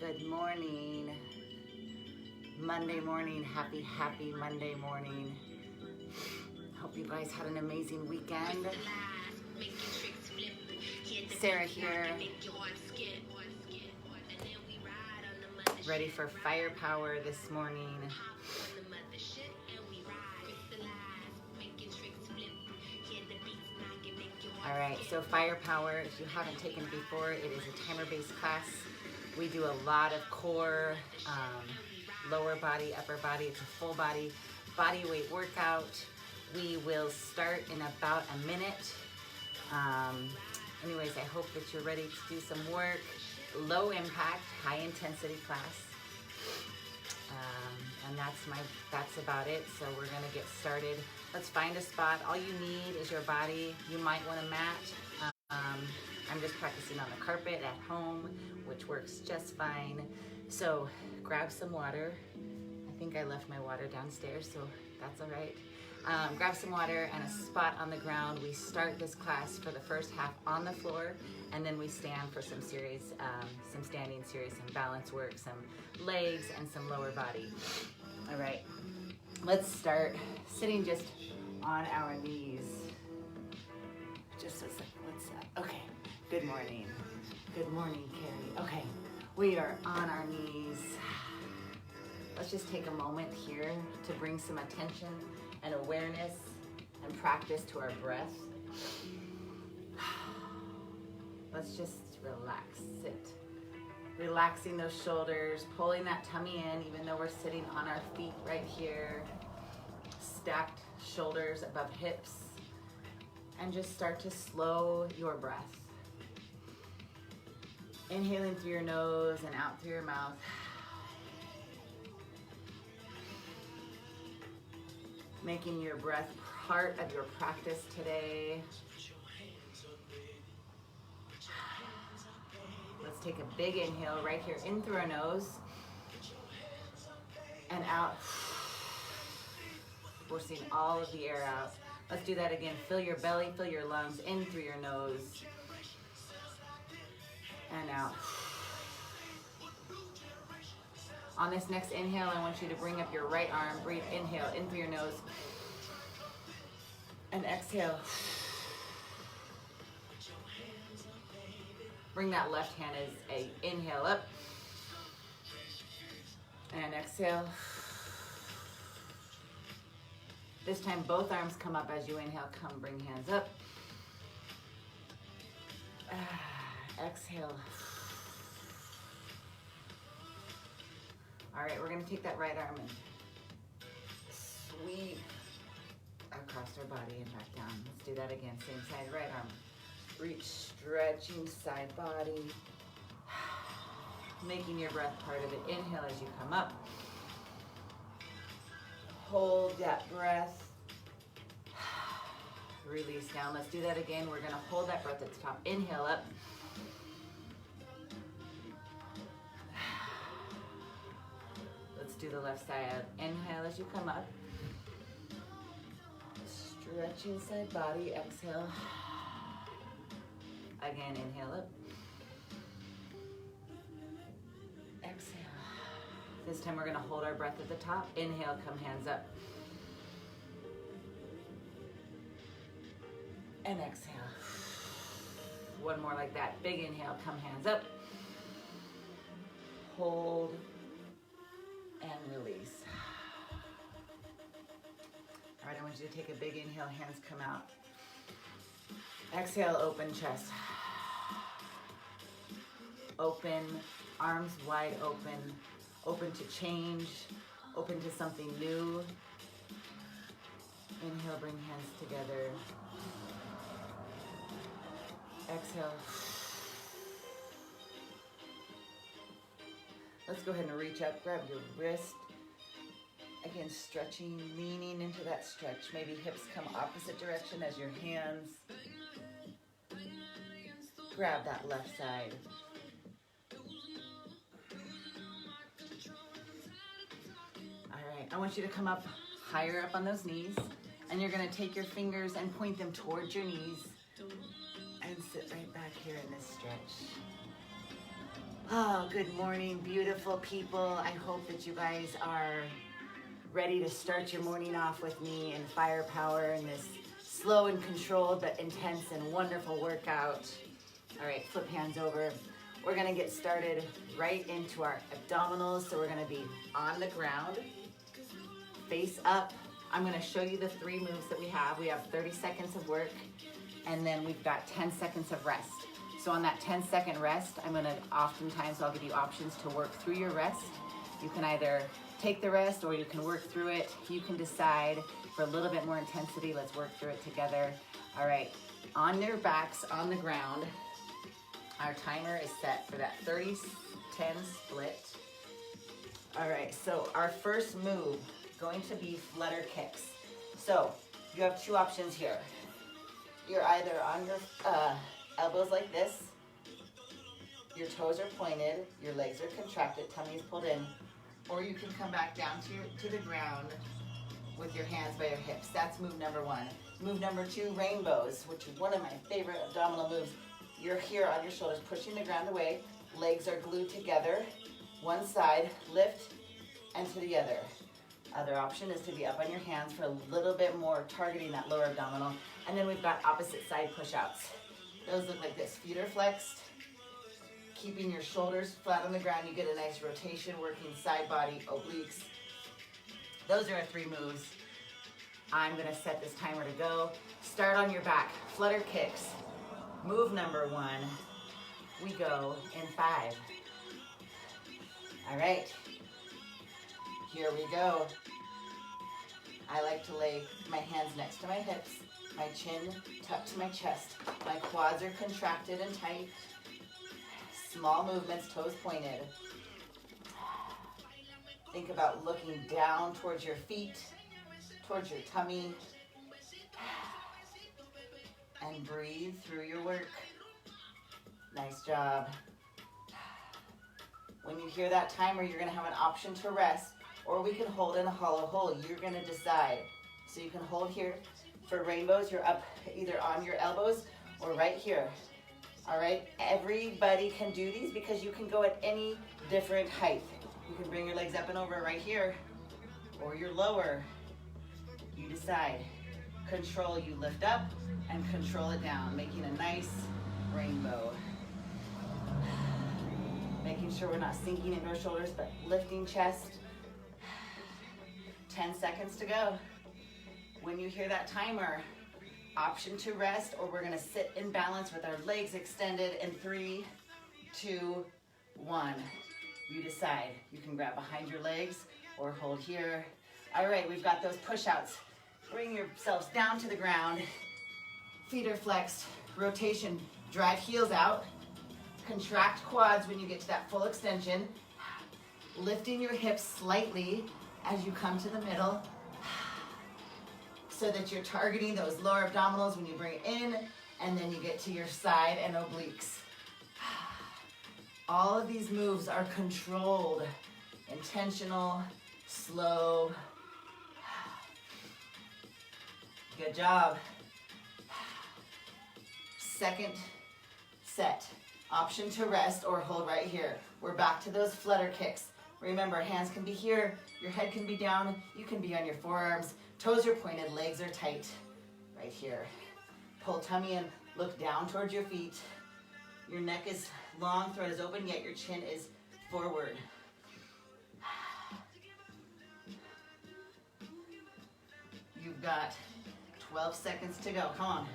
Good morning. Monday morning. Happy Monday morning. Hope you guys had an amazing weekend. Sarah here. Ready for firepower this morning. All right, so firepower, if you haven't taken it before, it is a timer-based class. We do a lot of core, lower body, upper body. It's a full body weight workout. We will start in about a minute. Anyways, I hope that you're ready to do some work. Low impact, high intensity class. And that's about it. So we're gonna get started. Let's find a spot. All you need is your body. You might want a mat. I'm just practicing on the carpet at home, which works just fine. So grab some water. I think I left my water downstairs, so that's all right. Grab some water and a spot on the ground. We start this class for the first half on the floor, and then we stand for some standing series, some balance work, some legs, and some lower body. All right, let's start sitting just on our knees. Just a second, what's that? Okay, good morning. Good morning, Carrie. Okay, we are on our knees. Let's just take a moment here to bring some attention and awareness and practice to our breath. Let's just relax, sit. Relaxing those shoulders, pulling that tummy in, even though we're sitting on our feet right here. Stacked shoulders above hips. And just start to slow your breath. Inhaling through your nose and out through your mouth. Making your breath part of your practice today. Let's take a big inhale right here in through our nose and out, forcing all of the air out. Let's do that again. Fill your belly, fill your lungs in through your nose and out. On this next inhale, I want you to bring up your right arm. Breathe, inhale in through your nose and exhale. Bring that left hand as a inhale up and exhale. This time both arms come up as you inhale. Come, bring hands up. Exhale. All right, we're gonna take that right arm and sweep across our body and back down. Let's do that again. Same side, right arm. Reach, stretching side body. Making your breath part of it. Inhale as you come up. Hold that breath. Release down. Let's do that again. We're gonna hold that breath at the top. Inhale up. Let's do the left side. Inhale as you come up. Stretching side body. Exhale. Again, inhale up. Exhale. This time we're gonna hold our breath at the top. Inhale, come hands up. And exhale. One more like that. Big inhale, come hands up. Hold and release. All right, I want you to take a big inhale, hands come out. Exhale, open chest. Open, arms wide open. Open to change, open to something new. Inhale, bring hands together. Exhale. Let's go ahead and reach up, grab your wrist. Again, stretching, leaning into that stretch. Maybe hips come opposite direction as your hands grab that left side. All right, I want you to come up higher up on those knees, and you're gonna take your fingers and point them towards your knees and sit right back here in this stretch. Oh, good morning, beautiful people. I hope that you guys are ready to start your morning off with me in firepower in this slow and controlled but intense and wonderful workout. All right, flip hands over. We're gonna get started right into our abdominals. So we're gonna be on the ground, face up. I'm gonna show you the 3 moves that we have. We have 30 seconds of work, and then we've got 10 seconds of rest. So on that 10-second rest, oftentimes I'll give you options to work through your rest. You can either take the rest or you can work through it. You can decide for a little bit more intensity. Let's work through it together. All right, on your backs on the ground. Our timer is set for that 30-10 split. All right, so our first move, going to be flutter kicks. So you have 2 options here. You're either on your elbows like this, your toes are pointed, your legs are contracted, tummy is pulled in, or you can come back down to the ground with your hands by your hips. That's move number 1. Move number 2, rainbows, which is one of my favorite abdominal moves. You're here on your shoulders, pushing the ground away, legs are glued together, one side, lift, and to the other. Other option is to be up on your hands for a little bit more, targeting that lower abdominal. And then we've got opposite side push-outs. Those look like this, feet are flexed, keeping your shoulders flat on the ground. You get a nice rotation, working side body, obliques. Those are our 3 moves. I'm gonna set this timer to go. Start on your back, flutter kicks. Move number 1, we go in 5. All right, here we go. I like to lay my hands next to my hips, my chin tucked to my chest. My quads are contracted and tight. Small movements, toes pointed. Think about looking down towards your feet, towards your tummy. And breathe through your work. Nice job. When you hear that timer, you're gonna have an option to rest, or we can hold in a hollow hold. You're gonna decide. So you can hold here. For rainbows, you're up either on your elbows or right here. All right, everybody can do these because you can go at any different height. You can bring your legs up and over right here, or you're lower. You decide. Control, you lift up and control it down, making a nice rainbow. Making sure we're not sinking into our shoulders, but lifting chest. 10 seconds to go. When you hear that timer, option to rest, or we're gonna sit in balance with our legs extended in 3, 2, 1. You decide. You can grab behind your legs or hold here. All right, we've got those push-outs. Bring yourselves down to the ground. Feet are flexed. Rotation. Drive heels out. Contract quads when you get to that full extension. Lifting your hips slightly as you come to the middle, so that you're targeting those lower abdominals when you bring it in, and then you get to your side and obliques. All of these moves are controlled, intentional, slow. Good job. Second set. Option to rest or hold right here. We're back to those flutter kicks. Remember, hands can be here, your head can be down, you can be on your forearms, toes are pointed, legs are tight, right here. Pull tummy in, look down towards your feet. Your neck is long, throat is open, yet your chin is forward. You've got 12 seconds to go, come on.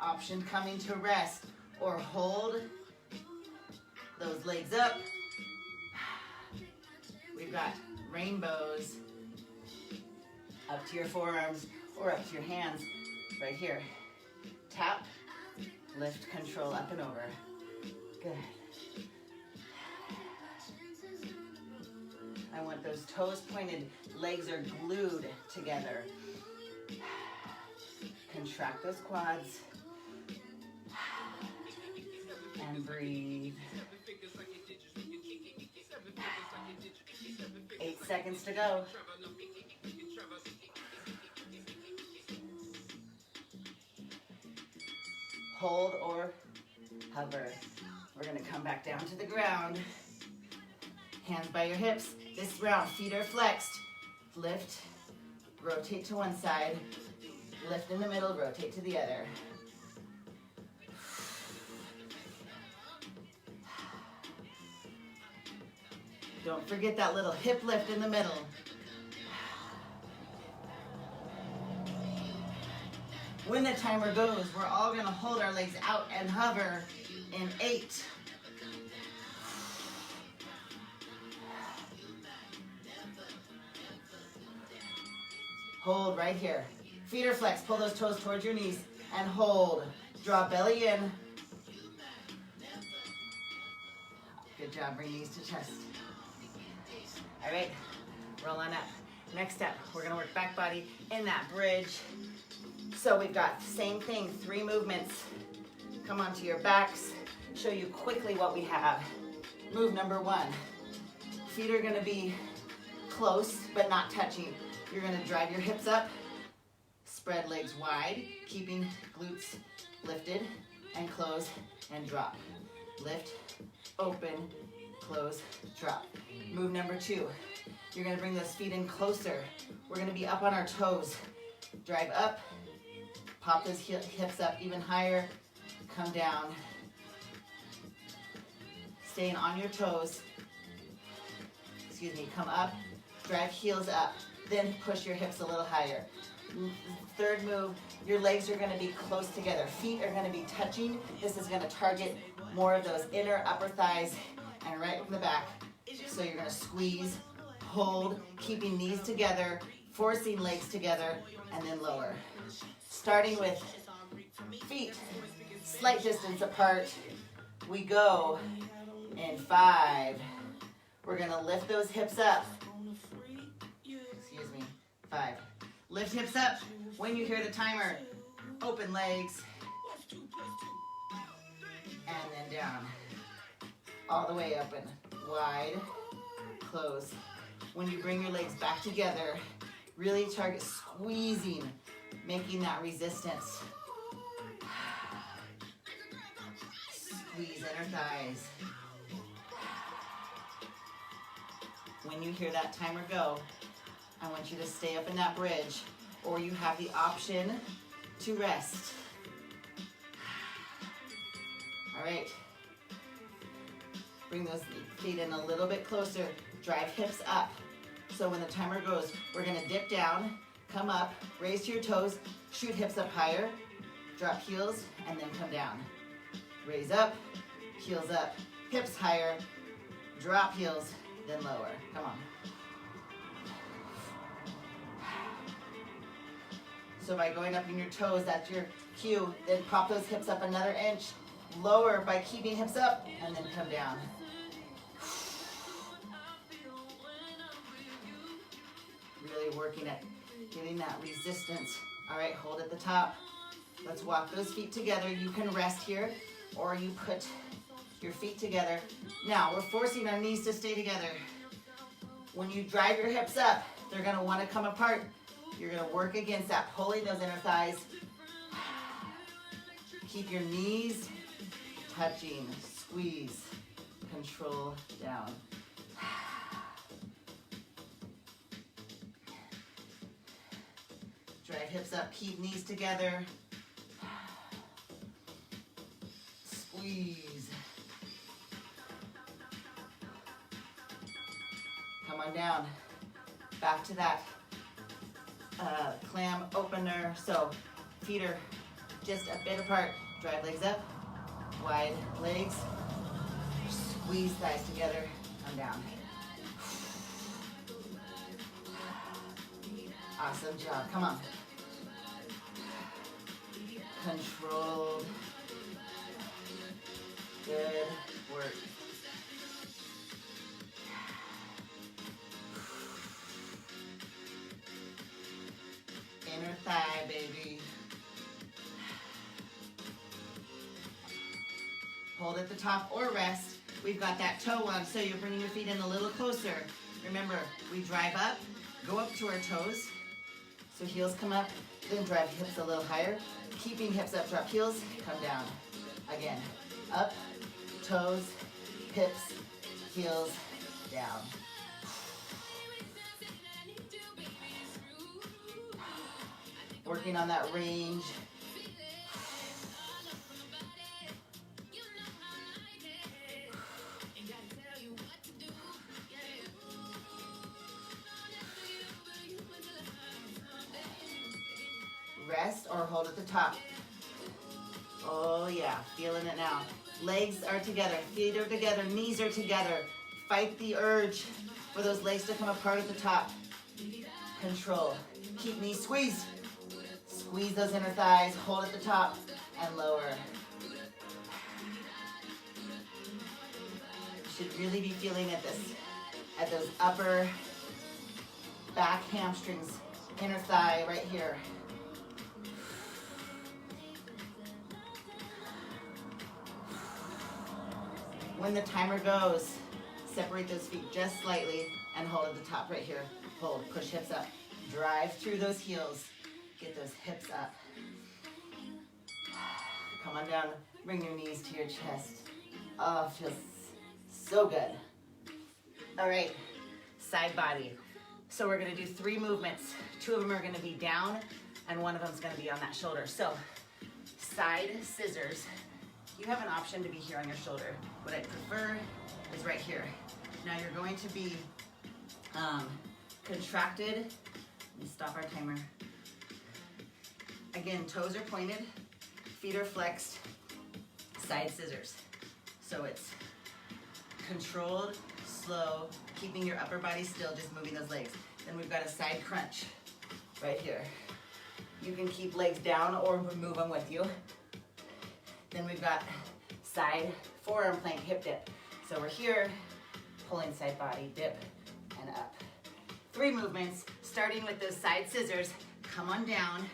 Option coming to rest or hold those legs up. We've got rainbows up to your forearms or up to your hands right here. Tap, lift, control, up and over. Good. I want those toes pointed, legs are glued together. Contract those quads. And breathe. 8 seconds to go. hold or hover. We're gonna come back down to the ground. Hands by your hips. This round, feet are flexed. Lift, rotate to one side. Lift in the middle, rotate to the other. Don't forget that little hip lift in the middle. When the timer goes, we're all gonna hold our legs out and hover in 8. Hold right here. Feet are flexed. Pull those toes towards your knees and hold. Draw belly in. Good job. Bring knees to chest. All right. Roll on up. Next up, we're going to work back body in that bridge. So we've got same thing, 3 movements. Come onto your backs. Show you quickly what we have. Move number 1. Feet are going to be close but not touching. You're going to drive your hips up, spread legs wide, keeping glutes lifted, and close and drop. Lift, open, close, drop. Move number 2. You're going to bring those feet in closer. We're going to be up on our toes. Drive up, pop those hips up even higher, come down. Staying on your toes. Excuse me, come up, drive heels up. Then push your hips a little higher. 3rd move, your legs are going to be close together. Feet are going to be touching. This is going to target more of those inner upper thighs and right in the back. So you're going to squeeze, hold, keeping knees together, forcing legs together, and then lower. Starting with feet slight distance apart. We go in 5. We're going to lift those hips up. 5. Lift hips up. When you hear the timer, open legs. And then down. All the way open. Wide. Close. When you bring your legs back together, really target squeezing, making that resistance. Squeeze inner thighs. When you hear that timer go, I want you to stay up in that bridge, or you have the option to rest. All right. Bring those feet in a little bit closer. Drive hips up. So when the timer goes, we're going to dip down, come up, raise to your toes, shoot hips up higher, drop heels, and then come down. Raise up, heels up, hips higher, drop heels, then lower. Come on. So by going up in your toes, that's your cue. Then pop those hips up another inch. Lower by keeping hips up, and then come down. Really working at getting that resistance. All right, hold at the top. Let's walk those feet together. You can rest here, or you put your feet together. Now, we're forcing our knees to stay together. When you drive your hips up, they're gonna wanna come apart. You're going to work against that, pulling those inner thighs. Keep your knees touching. Squeeze. Control down. Drive hips up. Keep knees together. Squeeze. Come on down. Back to that. Clam opener. So feet are just a bit apart. Drive legs up, wide legs, squeeze thighs together, come down. Awesome job, come on. Controlled. Good work. Inner thigh, baby. Hold at the top or rest. We've got that toe on, so you're bringing your feet in a little closer. Remember, we drive up, go up to our toes, So heels come up, then drive hips a little higher. Keeping hips up, drop heels, come down. Again, up, toes, hips, heels, down. Working on that range. Rest or hold at the top. Oh yeah, feeling it now. Legs are together, feet are together, knees are together. Fight the urge for those legs to come apart at the top. Control. Keep knees squeezed. Squeeze those inner thighs, hold at the top and lower. You should really be feeling at those upper back hamstrings, inner thigh right here. When the timer goes, separate those feet just slightly and hold at the top right here. Hold, push hips up. Drive through those heels. Get those hips up. Come on down, bring your knees to your chest. Oh, feels so good. All right, side body. So we're gonna do 3 movements. 2 of them are gonna be down and 1 of them is gonna be on that shoulder. So, side scissors. You have an option to be here on your shoulder. What I prefer is right here. Now you're going to be contracted. Let me stop our timer. Again, toes are pointed, feet are flexed, side scissors. So it's controlled, slow, keeping your upper body still, just moving those legs. Then we've got a side crunch right here. You can keep legs down or move them with you. Then we've got side forearm plank hip dip. So we're here, pulling side body, dip, and up. 3 movements, starting with those side scissors. Come on down.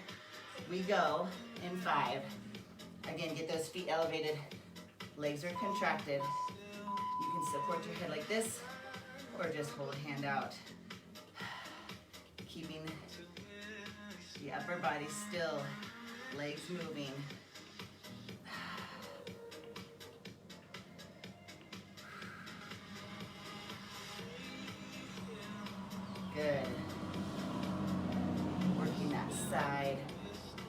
We go in 5. Again, get those feet elevated. Legs are contracted. You can support your head like this, or just hold a hand out. Keeping the upper body still, legs moving. Good. Working that side.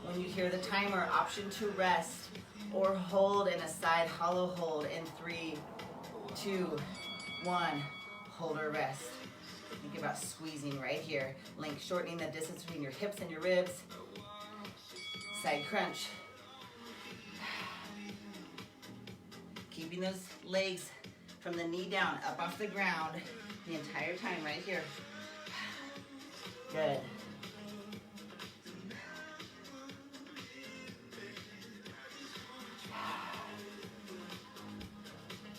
When you hear the timer, option to rest or hold in a side hollow hold in 3, 2, 1. Hold or rest. Think about squeezing right here. Length, shortening the distance between your hips and your ribs. Side crunch. Keeping those legs from the knee down, up off the ground the entire time right here. Good.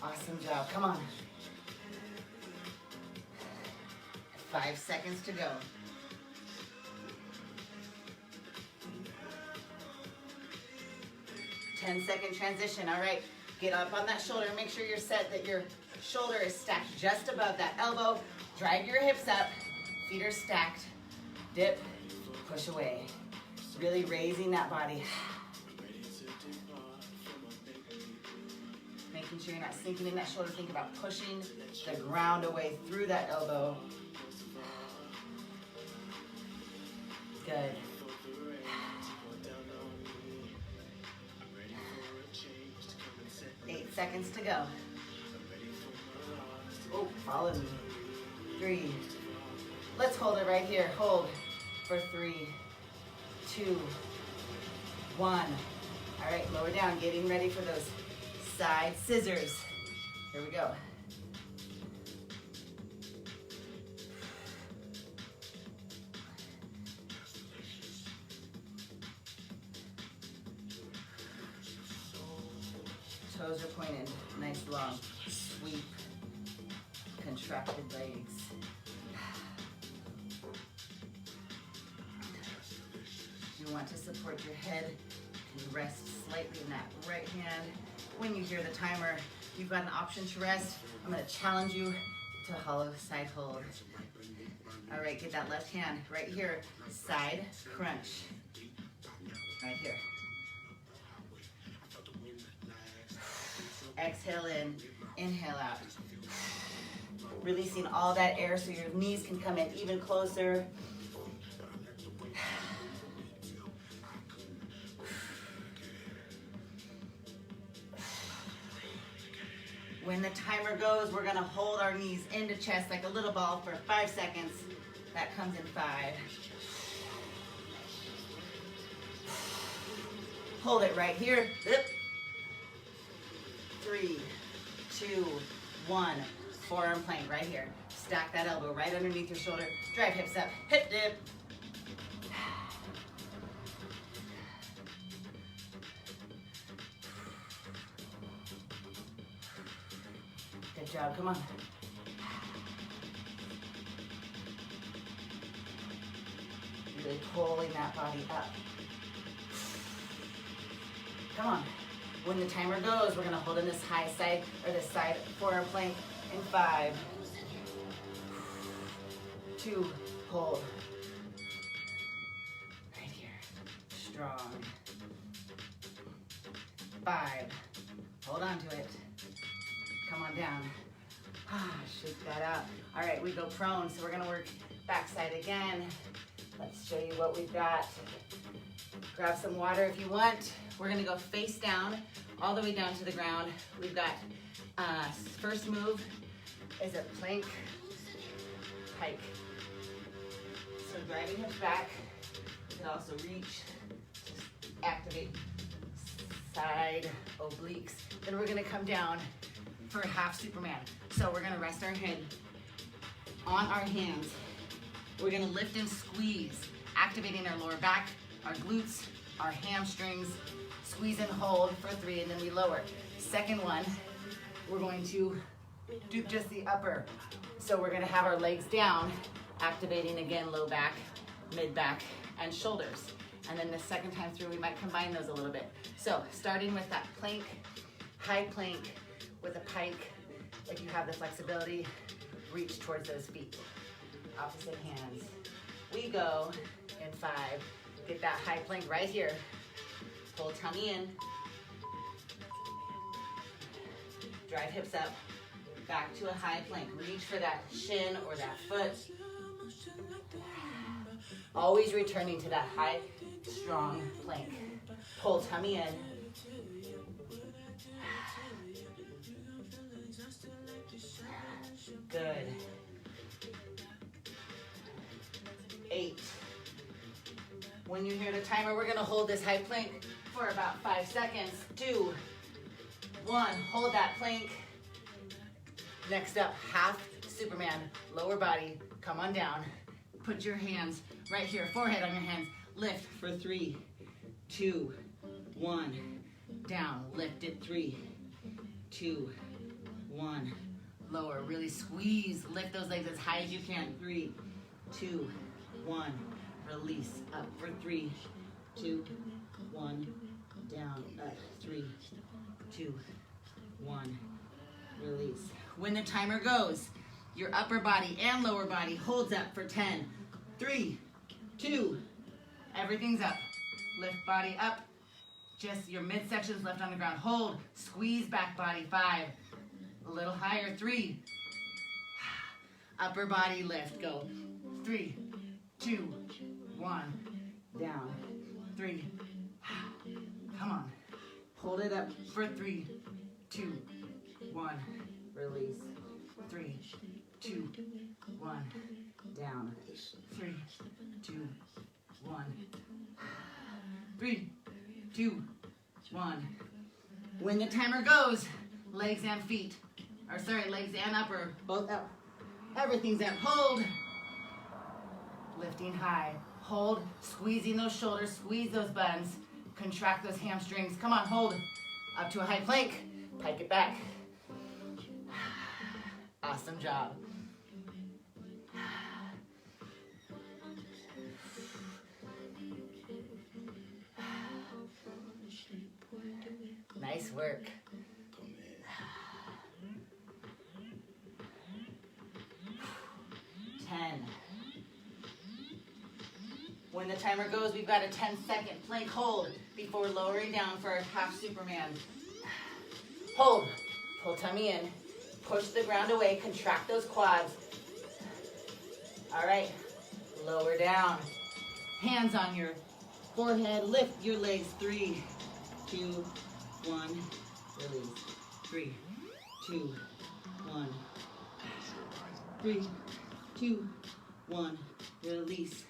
Awesome job. Come on. 5 seconds to go. 10-second transition. All right. Get up on that shoulder. Make sure you're set that your shoulder is stacked just above that elbow. Drive your hips up. Feet are stacked. Dip, push away. Really raising that body. Making sure you're not sinking in that shoulder. Think about pushing the ground away through that elbow. Good. Eight seconds to go. Oh, follow me. 3. Let's hold it right here. Hold for 3, 2, 1. All right, lower down, getting ready for those side scissors. Here we go. Toes are pointed, nice long sweep, contracted legs. You want to support your head and rest slightly in that right hand. When you hear the timer, you've got an option to rest. I'm going to challenge you to hollow side hold. All right, get that left hand right here, side crunch. Right here. Exhale in, inhale out. Releasing all that air so your knees can come in even closer. When the timer goes, we're gonna hold our knees into chest like a little ball for 5 seconds. That comes in 5. Hold it right here. 3, 2, 1. Forearm plank right here. Stack that elbow right underneath your shoulder. Drive hips up, hip dip. Good job, come on. Really pulling that body up. Come on. When the timer goes, we're gonna hold in this high side, or this side forearm plank in 5, 2, hold. Right here, strong. 5, hold on to it. Come on down. Shake that out. All right, we go prone, so we're gonna work backside again. Let's show you what we've got. Grab some water if you want. We're gonna go face down, all the way down to the ground. We've got, first move is a plank, pike. So driving hips back. You can also reach, activate side obliques. Then we're gonna come down for half Superman. So we're gonna rest our head on our hands. We're gonna lift and squeeze, activating our lower back, our glutes, our hamstrings. Squeeze and hold for 3, and then we lower. Second one, we're going to do just the upper. So we're gonna have our legs down, activating again low back, mid back, and shoulders. And then the second time through, we might combine those a little bit. So starting with that plank, high plank with a pike. If you have the flexibility, reach towards those feet. Opposite hands. We go in 5. Get that high plank right here. Pull tummy in. Drive hips up. Back to a high plank. Reach for that shin or that foot. Always returning to that high, strong plank. Pull tummy in. Good. 8. When you hear the timer, we're gonna hold this high plank for about 5 seconds. 2, 1, hold that plank. Next up, half Superman, lower body, come on down. Put your hands right here, forehead on your hands. Lift for 3, 2, 1, down. Lift it, 3, 2, 1, lower. Really squeeze, lift those legs as high as you can. 3, 2, 1. Release, up for 3, 2, 1, down, up, 3, 2, 1, release. When the timer goes, your upper body and lower body holds up for 10, 3, 2, everything's up. Lift body up, just your midsection's left on the ground. Hold, squeeze back body, 5, a little higher, 3, upper body lift, go, 3, 2, 1, down, 3, come on, hold it up for 3, 2, 1, release, 3, 2, 1, down, 3, 2, 1, 3, 2, 1. When the timer goes, legs and feet, or sorry, legs and upper, both up, everything's up, hold, lifting high. Hold, squeezing those shoulders, squeeze those buns, contract those hamstrings. Come on, hold. Up to a high plank, pike it back. Awesome job. Nice work. 10, the timer goes, we've got a 10-second plank hold before lowering down for our half Superman. Hold, pull tummy in, push the ground away, contract those quads. All right, lower down. Hands on your forehead, lift your legs. 3, 2, 1, release. 3, 2, 1. 3, 2, 1, release.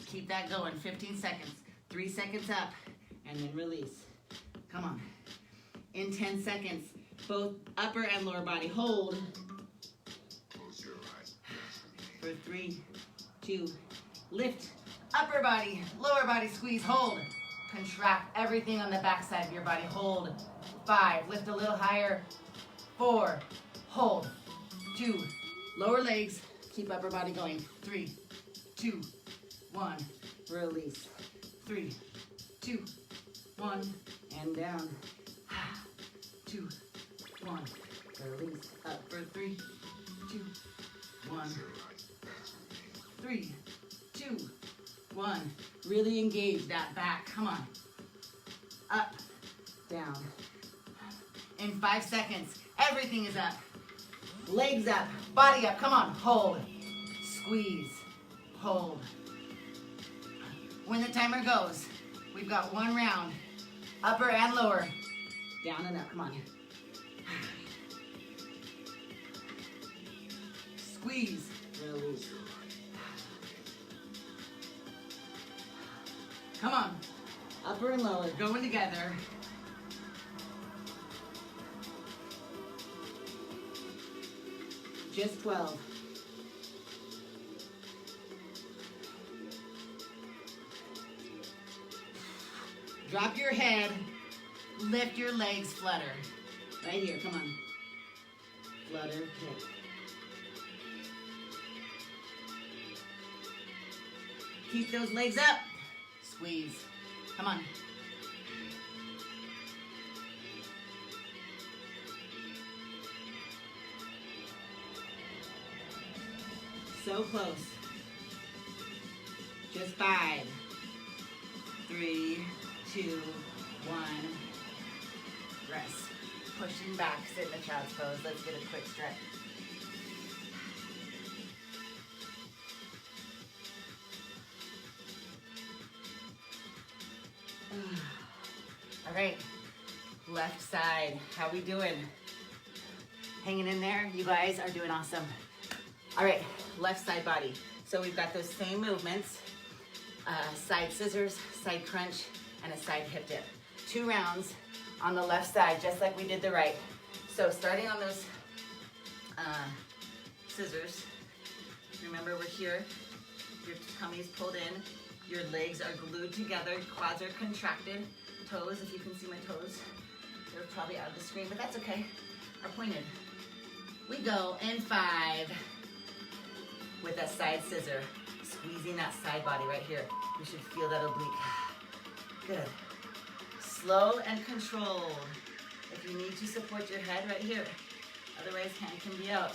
Keep that going, 15 seconds. 3 seconds up, and then release. Come on. In 10 seconds, both upper and lower body hold. For 3, 2, lift. Upper body, lower body, squeeze, hold. Contract everything on the back side of your body, hold. 5, lift a little higher. 4, hold. 2, lower legs, keep upper body going. 3, 2, 1, release. 3, 2, 1, and down. 2, 1, release. Up for 3, 2, 1. 3, 2, 1. Really engage that back. Come on. Up, down. In 5 seconds, everything is up. Legs up, body up. Come on. Hold. Squeeze. Hold. When the timer goes, we've got 1 round. Upper and lower. Down and up. Come on. Squeeze. Release. Come on. Upper and lower. Going together. Just 12. Drop your head. Lift your legs, flutter. Right here, come on. Flutter, kick. Keep those legs up. Squeeze. Come on. So close. Just 5, 3, 2, 1. Rest. Pushing back, sit in the child's pose. Let's get a quick stretch. All right, left side, how we doing? Hanging in there? You guys are doing awesome. All right, left side body. So we've got those same movements, side scissors, side crunch, and a side hip dip. 2 rounds on the left side, just like we did the right. So starting on those scissors, remember we're here, your tummy's pulled in, your legs are glued together, quads are contracted, toes, if you can see my toes, they're probably out of the screen, but that's okay, are pointed. We go in 5 with a side scissor, squeezing that side body right here. You should feel that oblique. Good. Slow and controlled. If you need to, support your head right here. Otherwise, hand can be out.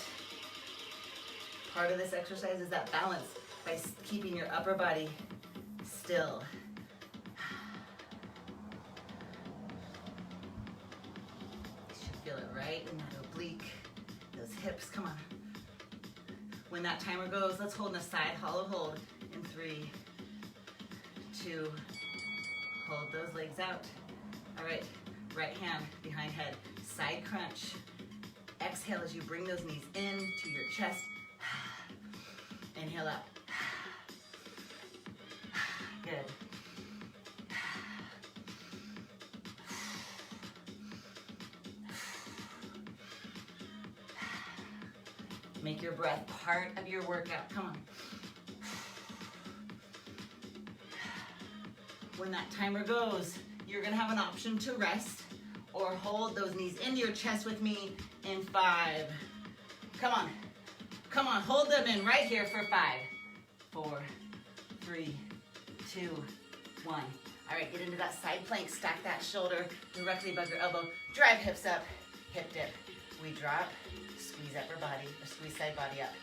Part of this exercise is that balance by keeping your upper body still. You should feel it right in that oblique, those hips, come on. When that timer goes, let's hold in a side hollow hold in 3, 2, hold those legs out. All right, right hand behind head, side crunch. Exhale as you bring those knees in to your chest. Inhale up. Good. Make your breath part of your workout. Come on. When that timer goes, you're gonna have an option to rest or hold those knees into your chest with me in 5. Come on. Come on, hold them in right here for 5, 4, 3, 2, 1. All right, get into that side plank. Stack that shoulder directly above your elbow. Drive hips up, hip dip. We drop, squeeze upper body, or squeeze side body up.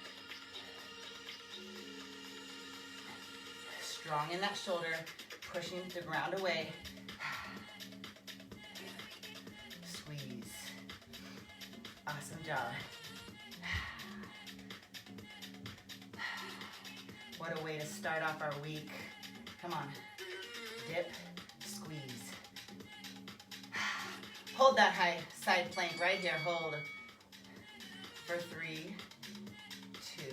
Strong in that shoulder, pushing the ground away. Squeeze. Awesome job. What a way to start off our week. Come on. Dip, squeeze. Hold that high side plank right here. Hold for 3, 2,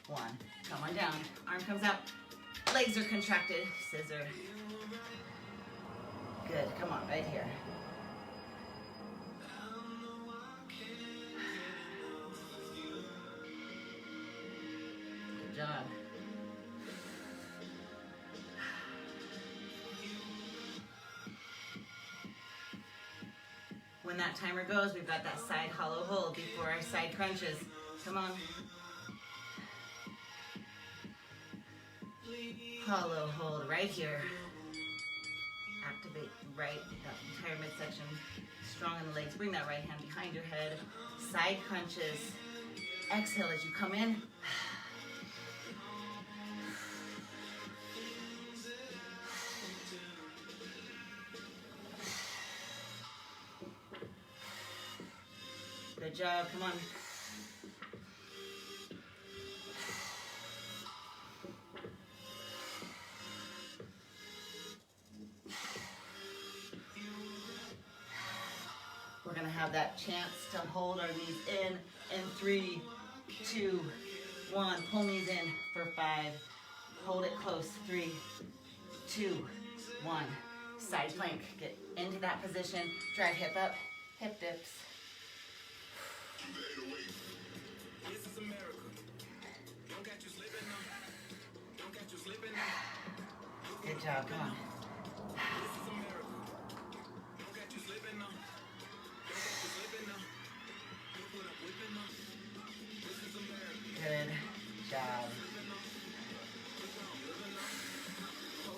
1. Come on down. Arm comes up. Legs are contracted. Scissor. Good. Come on, right here. Good job. When that timer goes, we've got that side hollow hold before our side crunches. Come on. Hollow hold right here. Activate right, that entire midsection. Strong in the legs. Bring that right hand behind your head. Side crunches. Exhale as you come in. Good job, come on. We're gonna have that chance to hold our knees in 3, 2, 1. Pull knees in for 5. Hold it close. 3, 2, 1. Side plank. Get into that position. Drive hip up, hip dips. Good job, come on. Good job.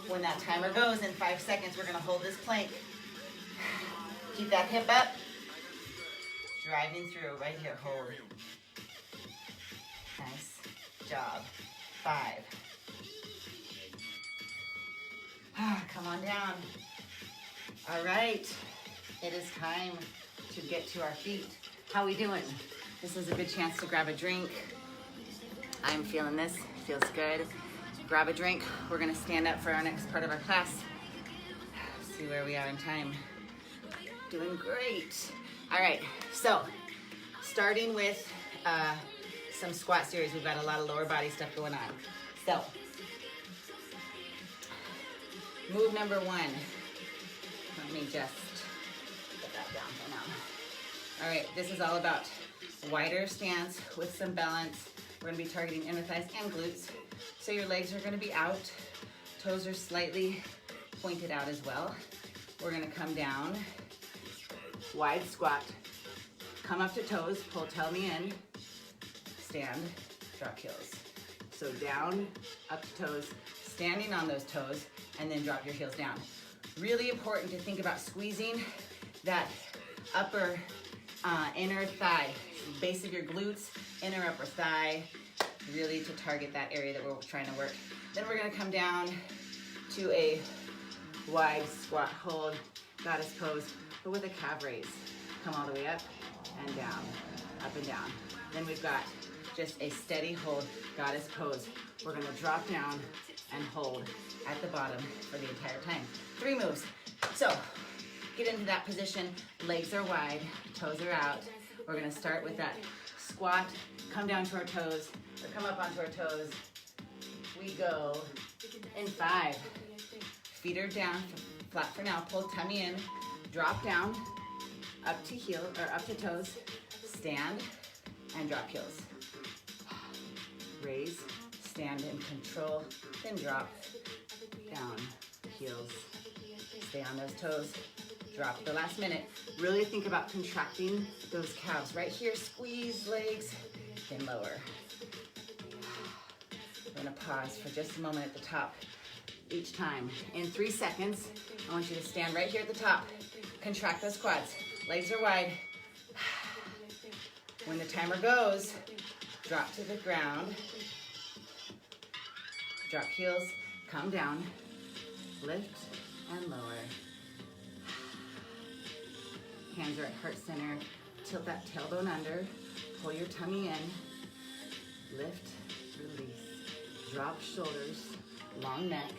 When that timer goes in 5 seconds, we're gonna hold this plank. Keep that hip up. Driving through right here, hold. Nice job. 5. Come on down. All right, it is time to get to our feet. How we doing? This is a good chance to grab a drink. I'm feeling this, feels good. Grab a drink. We're gonna stand up for our next part of our class. See where we are in time. Doing great. All right, so starting with some squat series. We've got a lot of lower body stuff going on. So, move number 1. Let me just put that down for now. All right, this is all about wider stance with some balance. We're gonna be targeting inner thighs and glutes. So your legs are gonna be out, toes are slightly pointed out as well. We're gonna come down, wide squat, come up to toes, pull tummy in, stand, drop heels. So down, up to toes, standing on those toes, and then drop your heels down. Really important to think about squeezing that upper inner thigh, base of your glutes, inner upper thigh, really to target that area that we're trying to work. Then we're gonna come down to a wide squat hold, goddess pose, but with a calf raise. Come all the way up and down, up and down. Then we've got just a steady hold, goddess pose. We're gonna drop down and hold at the bottom for the entire time. 3 moves. So get into that position, legs are wide, toes are out. We're gonna start with that squat, come down to our toes, or come up onto our toes. We go in 5. Feet are down, flat for now, pull tummy in, drop down, up to heel, or up to toes, stand, and drop heels. Raise, stand in control, then drop, down, heels. Stay on those toes, drop the last minute. Really think about contracting those calves. Right here, squeeze legs, then lower. We're gonna pause for just a moment at the top each time. In 3 seconds, I want you to stand right here at the top, contract those quads, legs are wide. When the timer goes, drop to the ground, drop heels, Come down, lift and lower. Hands are at heart center. Tilt that tailbone under. Pull your tummy in. Lift, release. Drop shoulders, long neck.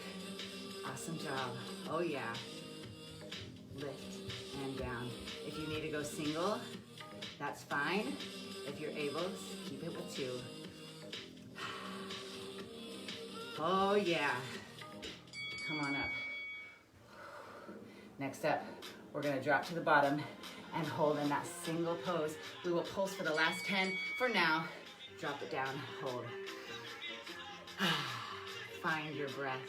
Awesome job. Oh yeah. Lift and down. If you need to go single, that's fine. If you're able, keep it with 2. Oh yeah. Come on up. Next up, we're gonna drop to the bottom and hold in that single pose. We will pulse for the last 10. For now, drop it down, hold. Find your breath.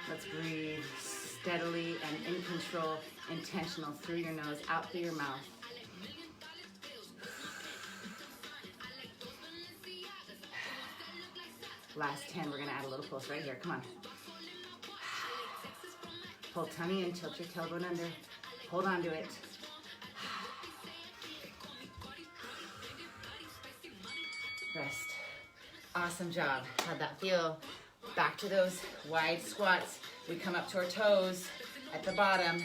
Let's breathe steadily and in control, intentional, through your nose, out through your mouth. Last 10, we're gonna add a little pulse right here, come on. Pull tummy in, tilt your tailbone under, hold on to it. Rest. Awesome job. How'd that feel? Back to those wide squats. We come up to our toes at the bottom,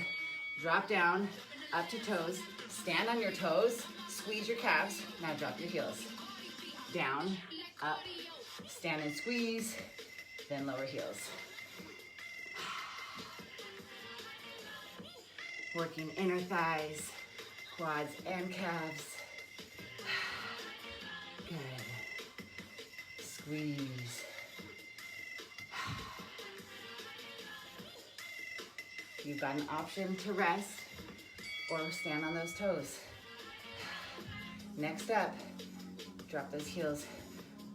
drop down, up to toes, stand on your toes, squeeze your calves, now drop your heels. Down, up, stand and squeeze, then lower heels. Working inner thighs, quads and calves. Good. Squeeze. You've got an option to rest or stand on those toes. Next up, drop those heels.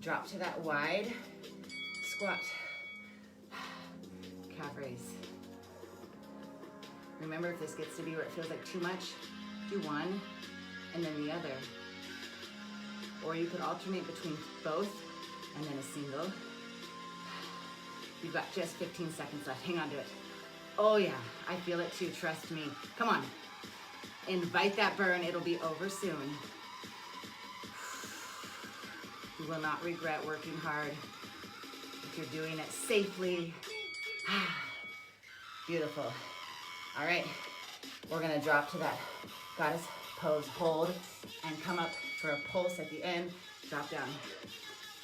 Drop to that wide squat. Calf raise. Remember, if this gets to be where it feels like too much, do one and then the other. Or you could alternate between both and then a single. You've got just 15 seconds left. Hang on to it. Oh yeah, I feel it too, trust me. Come on. Invite that burn, it'll be over soon. You will not regret working hard if you're doing it safely. Beautiful. All right, we're gonna drop to that goddess pose, hold, and come up for a pulse at the end, drop down.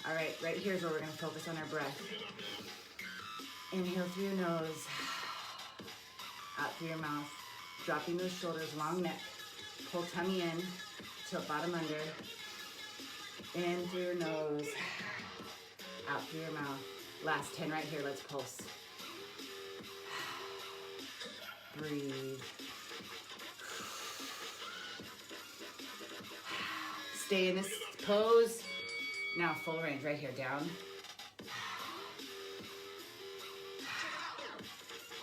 All right, right here's where we're gonna focus on our breath. Inhale through your nose, out through your mouth, dropping those shoulders, long neck, pull tummy in, tilt bottom under, in through your nose, out through your mouth. Last 10 right here, let's pulse. Breathe. Stay in this pose. Now full range right here, down.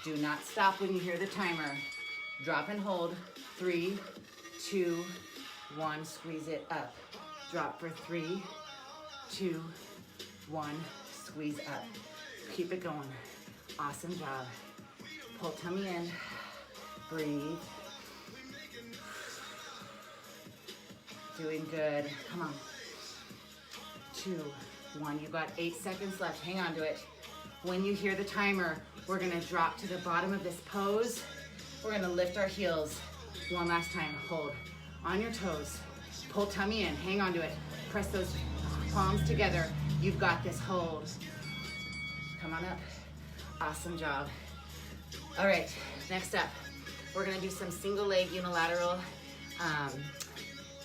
Do not stop when you hear the timer. Drop and hold. 3, 2, 1. Squeeze it up. Drop for 3, 2, 1. Squeeze up. Keep it going. Awesome job. Pull tummy in. Breathe. Doing good. Come on. 2, 1. You've got 8 seconds left. Hang on to it. When you hear the timer, we're gonna drop to the bottom of this pose. We're gonna lift our heels. One last time, hold. On your toes, pull tummy in, hang on to it. Press those palms together. You've got this, hold. Come on up. Awesome job. All right, next up, we're gonna do some single leg unilateral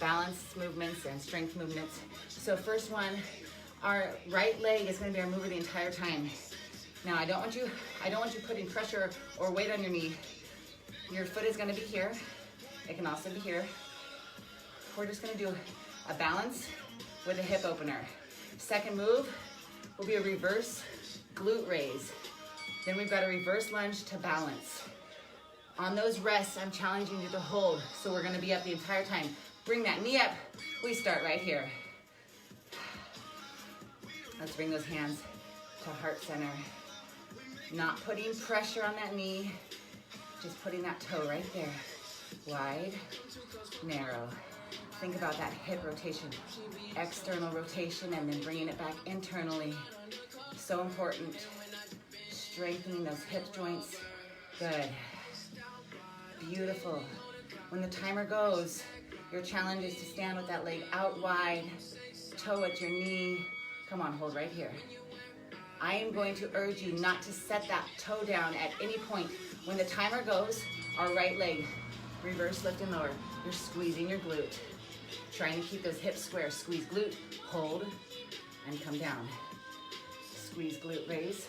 balance movements and strength movements. So first one, our right leg is gonna be our mover the entire time. Now I don't want you putting pressure or weight on your knee. Your foot is gonna be here. It can also be here. We're just gonna do a balance with a hip opener. Second move will be a reverse glute raise. Then we've got a reverse lunge to balance. On those rests, I'm challenging you to hold. So we're gonna be up the entire time. Bring that knee up. We start right here. Let's bring those hands to heart center. Not putting pressure on that knee, just putting that toe right there. Wide, narrow. Think about that hip rotation, external rotation, and then bringing it back internally. So important. Strengthening those hip joints. Good. Beautiful. When the timer goes, your challenge is to stand with that leg out wide, toe at your knee. Come on, hold right here. I am going to urge you not to set that toe down at any point. When the timer goes, our right leg, reverse lift and lower. You're squeezing your glute. Trying to keep those hips square. Squeeze glute, hold, and come down. Squeeze glute, raise,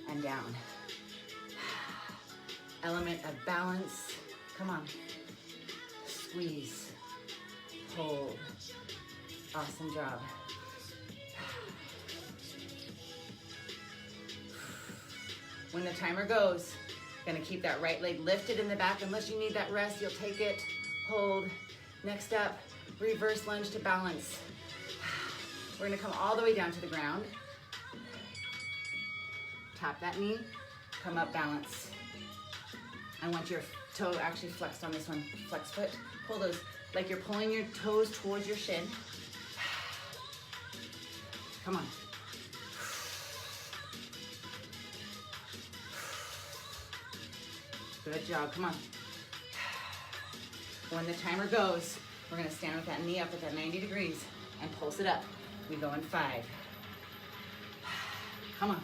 and down. Element of balance. Come on. Squeeze, hold. Awesome job. When the timer goes, gonna keep that right leg lifted in the back. Unless you need that rest, you'll take it, hold. Next up, reverse lunge to balance. We're gonna come all the way down to the ground. Tap that knee, come up, balance. I want your toe actually flexed on this one. Flex foot, pull those, like you're pulling your toes towards your shin. Come on. Good job, come on. When the timer goes, we're gonna stand with that knee up at that 90 degrees and pulse it up. We go in 5. Come on.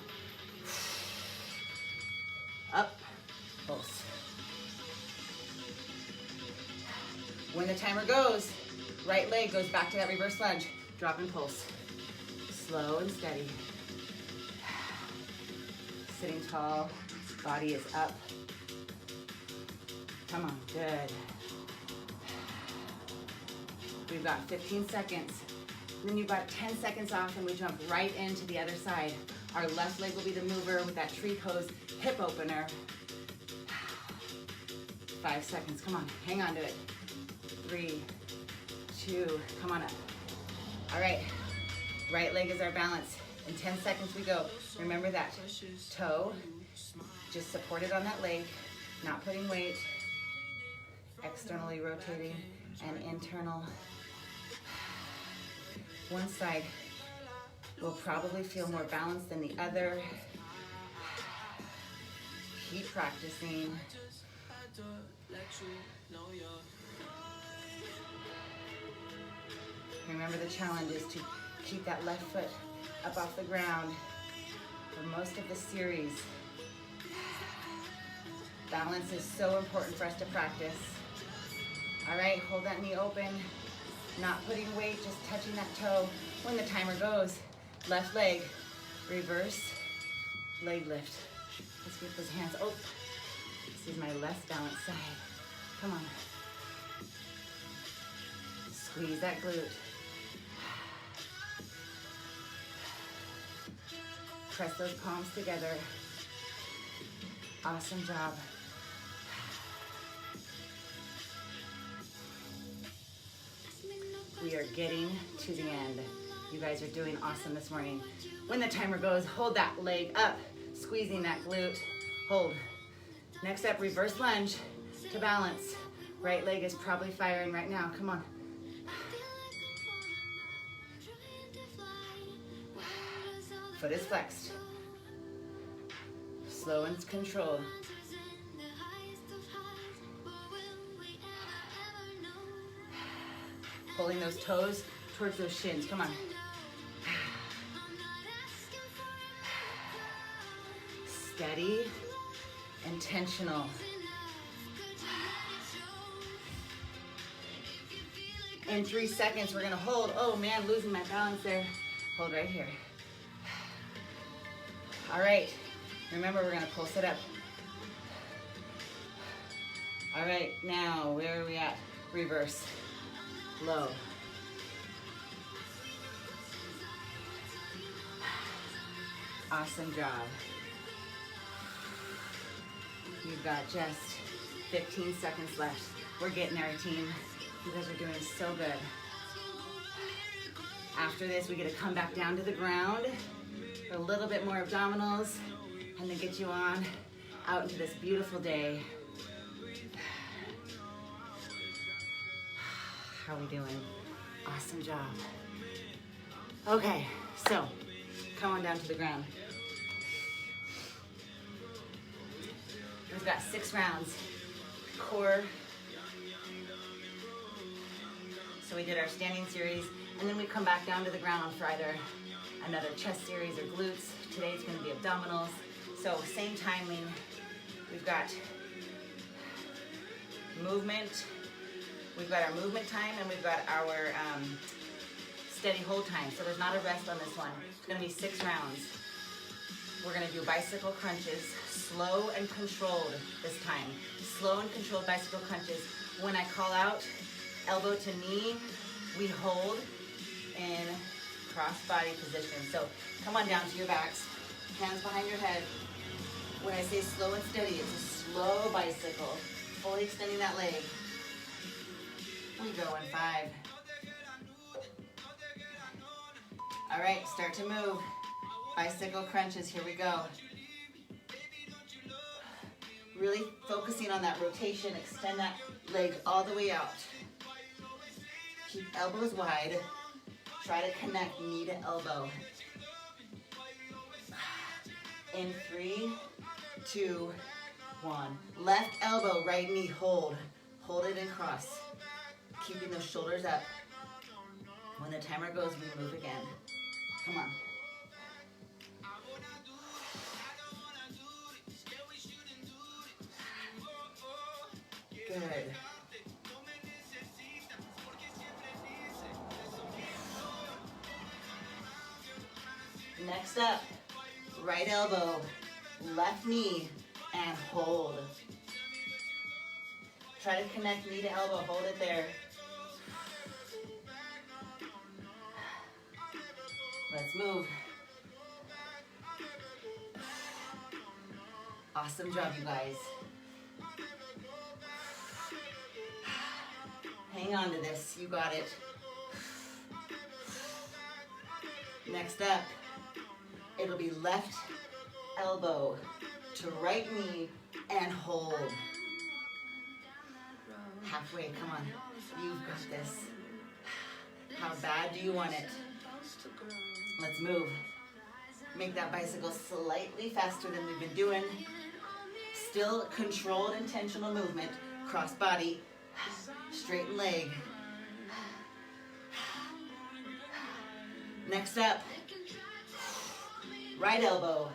Up, pulse. When the timer goes, right leg goes back to that reverse lunge. Drop and pulse. Slow and steady. Sitting tall, body is up. Come on, good. We've got 15 seconds. Then you've got 10 seconds off and we jump right into the other side. Our left leg will be the mover with that tree pose hip opener. 5 seconds, come on, hang on to it. 3, 2, come on up. All right, right leg is our balance. In 10 seconds we go. Remember that toe, just supported on that leg, not putting weight, externally rotating and internal. One side will probably feel more balanced than the other. Keep practicing. Remember, the challenge is to keep that left foot up off the ground for most of the series. Balance is so important for us to practice. All right, hold that knee open, not putting weight, just touching that toe. When the timer goes, left leg, reverse, leg lift. Let's get those hands, oh, this is my less balanced side. Come on. Squeeze that glute. Press those palms together. Awesome job. We are getting to the end. You guys are doing awesome this morning. When the timer goes, hold that leg up, squeezing that glute. Hold. Next up, reverse lunge to balance. Right leg is probably firing right now. Come on. Foot is flexed. Slow and controlled. Pulling those toes towards those shins. Come on. Steady, intentional. In 3 seconds, we're gonna hold. Oh man, losing my balance there. Hold right here. All right, remember we're gonna pulse it up. All right, now where are we at? Reverse, low. Awesome job. You've got just 15 seconds left. We're getting there, team. You guys are doing so good. After this, we get to come back down to the ground for a little bit more abdominals and then get you on out into this beautiful day. How are we doing? Awesome job. Okay, so come on down to the ground. got 6 rounds. Core. So we did our standing series, and then we come back down to the ground for either another chest series or glutes. Today it's going to be abdominals. So same timing. We've got movement. We've got our movement time, and we've got our steady hold time. So there's not a rest on this one. It's going to be 6 rounds. We're going to do bicycle crunches, slow and controlled this time. Slow and controlled bicycle crunches. When I call out, elbow to knee, we hold in cross-body position. So come on down to your backs, hands behind your head. When I say slow and steady, it's a slow bicycle, fully extending that leg. We go in 5. All right, start to move. Bicycle crunches, here we go. Really focusing on that rotation, extend that leg all the way out. Keep elbows wide. Try to connect knee to elbow. In 3, 2, 1. Left elbow, right knee, hold. Hold it and cross. Keeping those shoulders up. When the timer goes, we move again. Come on. Good. Next up, right elbow, left knee, and hold. Try to connect knee to elbow, hold it there. Let's move. Awesome job, you guys. Hang on to this, you got it. Next up, it'll be left elbow to right knee and hold. Halfway, come on. You've got this. How bad do you want it? Let's move. Make that bicycle slightly faster than we've been doing. Still controlled, intentional movement. Cross body, straighten leg. Next up, right elbow,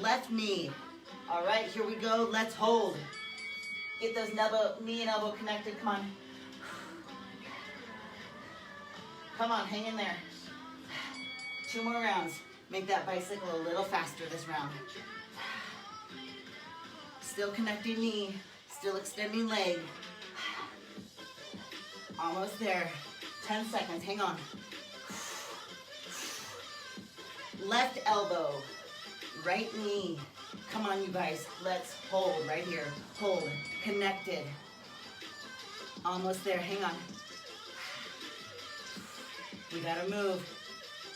left knee. All right, here we go. Let's hold. Get those knee and elbow connected. Come on. Come on, hang in there. 2 more rounds. Make that bicycle a little faster this round. Still connecting knee, still extending leg. Almost there. 10 seconds, hang on. Left elbow, right knee. Come on, you guys. Let's hold right here. Hold, connected. Almost there, hang on. We gotta move.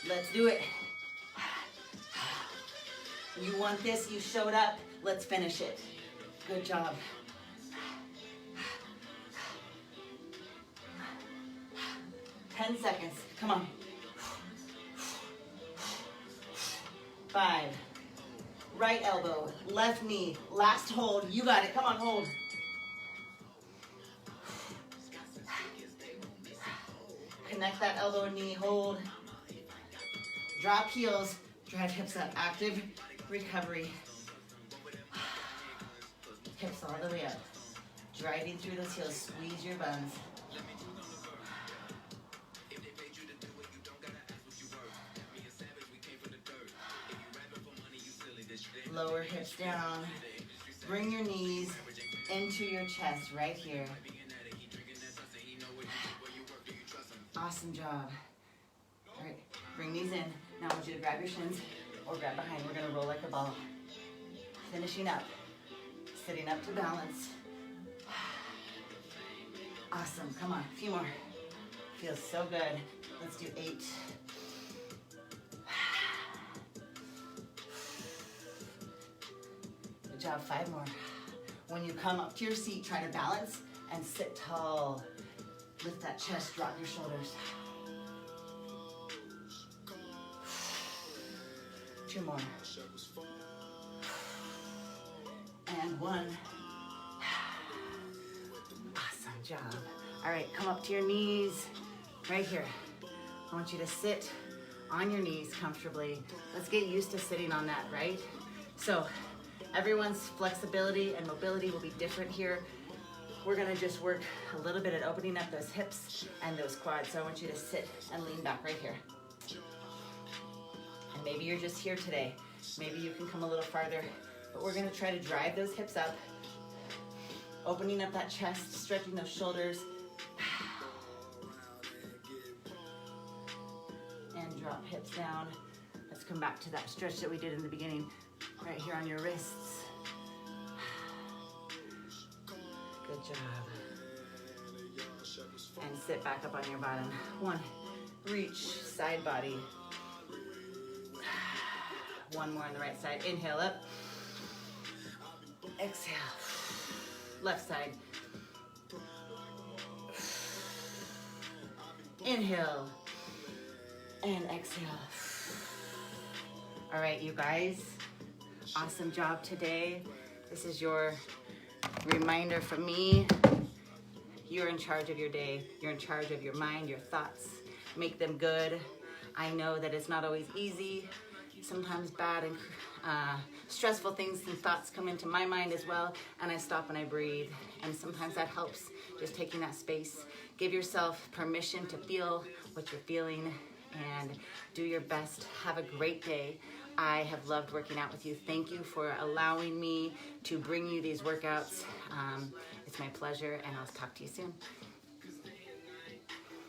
Let's do it. You want this, you showed up. Let's finish it. Good job. 10 seconds, come on. 5, right elbow, left knee, last hold. You got it, come on, hold. Connect that elbow and knee, hold. Drop heels, drive hips up, active recovery. Hips all the way up. Driving through those heels, squeeze your buns. Lower hips down. Bring your knees into your chest right here. Awesome job. All right, bring these in. Now I want you to grab your shins or grab behind. We're gonna roll like a ball. Finishing up. Sitting up to balance. Awesome, come on, a few more. Feels so good. Let's do 8. Good job, 5 more. When you come up to your seat, try to balance and sit tall. Lift that chest, drop your shoulders. 2 more. And 1. job. All right, come up to your knees right here. I want you to sit on your knees comfortably. Let's get used to sitting on that, right? So everyone's flexibility and mobility will be different here. We're gonna just work a little bit at opening up those hips and those quads. So I want you to sit and lean back right here. And maybe you're just here today. Maybe you can come a little farther, but we're gonna try to drive those hips up, opening up that chest, stretching those shoulders, and drop hips down. Let's come back to that stretch that we did in the beginning, right here on your wrists. Good job. And sit back up on your bottom. One, reach, side body. One more on the right side. Inhale up. Exhale. Left side. Inhale. And exhale. All right, you guys. Awesome job today. This is your reminder from me. You're in charge of your day. You're in charge of your mind, your thoughts. Make them good. I know that it's not always easy. Sometimes bad and stressful things and thoughts come into my mind as well, and I stop and I breathe. And sometimes that helps, just taking that space. Give yourself permission to feel what you're feeling and do your best. Have a great day. I have loved working out with you. Thank you for allowing me to bring you these workouts. It's my pleasure, and I'll talk to you soon.